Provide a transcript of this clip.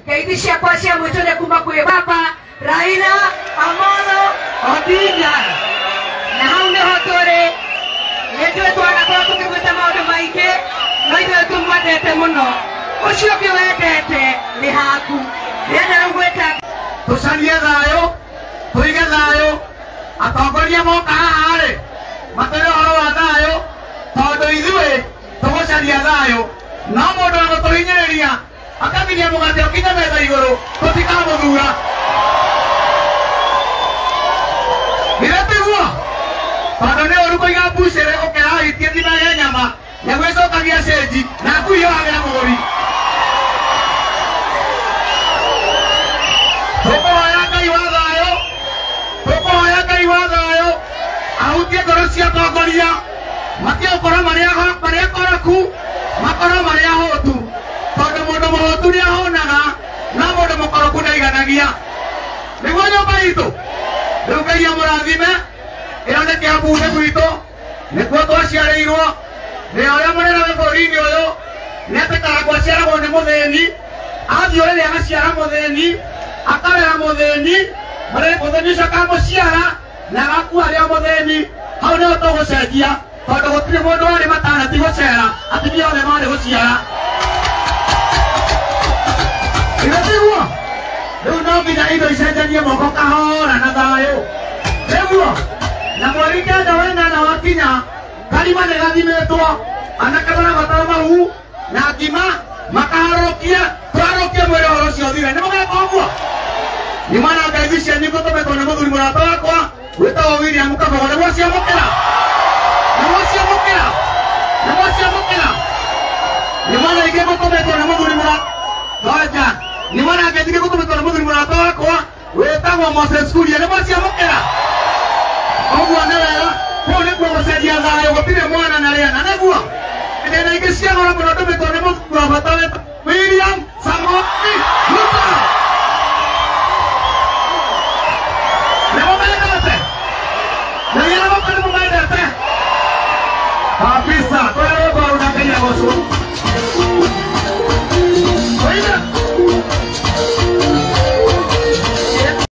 ngeithia kwa cia mwito ne kuma kwi baba Raila Amolo Odinga na hau niho turi nitwe twanakorwo tukigwita maundu maingi no ithuĩ tumwendete muno ucio ũngĩ wendete nĩ haku rĩenda rĩu gwĩta tucarie thayũ tuige thayũ atongoria moka haha rĩ matũre ũhoro wa thayũ tondũ ithuĩ tũgũcaria thayũ no mũndũ wa gũtũhinyĩrĩria akaminia mũgate ũkinye metha igũrũ tũtikamũthura githĩtiguo tondũ nĩ ũru kũiga mbucĩrĩ ũkĩrahitie thima ya nyama na gwĩcokagia cenji na ngui yohagĩra mũgũri tũkũhoya Ngai wa thayũ tũkũhoya Ngai wa thayũ ahutie ngoro cia atongoria matigũkorwo marĩ akoroku makorwo marĩ ahũtu tondũ mũndũ mũhũtu nĩ ahũnaga no mũndũ mũkoroku ndaiganagia nĩguo nyũmba itũ rĩu Ngai amũrathime ĩno nĩ Kĩambu-inĩ gwitũ nĩkuo twaciarĩirwo thĩa ũrĩa mũnene wĩ bũrũri-inĩ ũyũ nĩetĩkaga gwaciaragwo nĩ mũthĩni athiĩ ũrĩrĩ agaciara mũthĩni akarera mũthĩni mũthĩni ũcio akamũciara na agakua arĩ o mũthĩni hau nĩho tũgũcenjia tondũ gũtirĩ mũndũ warĩ matanati gũcera atumia othe marĩ gũciara githĩtiguo rĩu no nginya indo icenjanie moko kahora na thayũ rĩguo na mweri kenda wa ĩnana wakinya karima nĩ gathimĩtwo anake marabatara mahu na ngima makaharũkia tũharũkie mwĩrĩ ũhoro ũcio ũthire nĩ mũgeka ũguo nĩ mwana ngeithi cianyu ngũtũmĩtwo nĩ mũthuri mũrata wakwa wĩtagwo William Kabogo nĩguo ciamũkĩra nĩguo ciamũkĩra nĩguo ciamũkĩra nĩ mwana ingĩ ngũtũmĩtwo nĩ mũthuri mũrata nĩ mwana ngeithi ngũtũmĩtwo nĩ mũthuri mũrata wakwa wĩtagwo Moses Kuria nĩguo ciamũkĩra ũguo nĩ wega kũu nĩkuo gũcenjia thayũ gũtirĩ mwana na rĩana nĩguo ndĩna ingĩ cia goro mũno ndũmĩtwo nĩ mũthuri wa bata wĩtagwo William Samoei Ruto kabisa kwa hiyo bwana Kenya gosu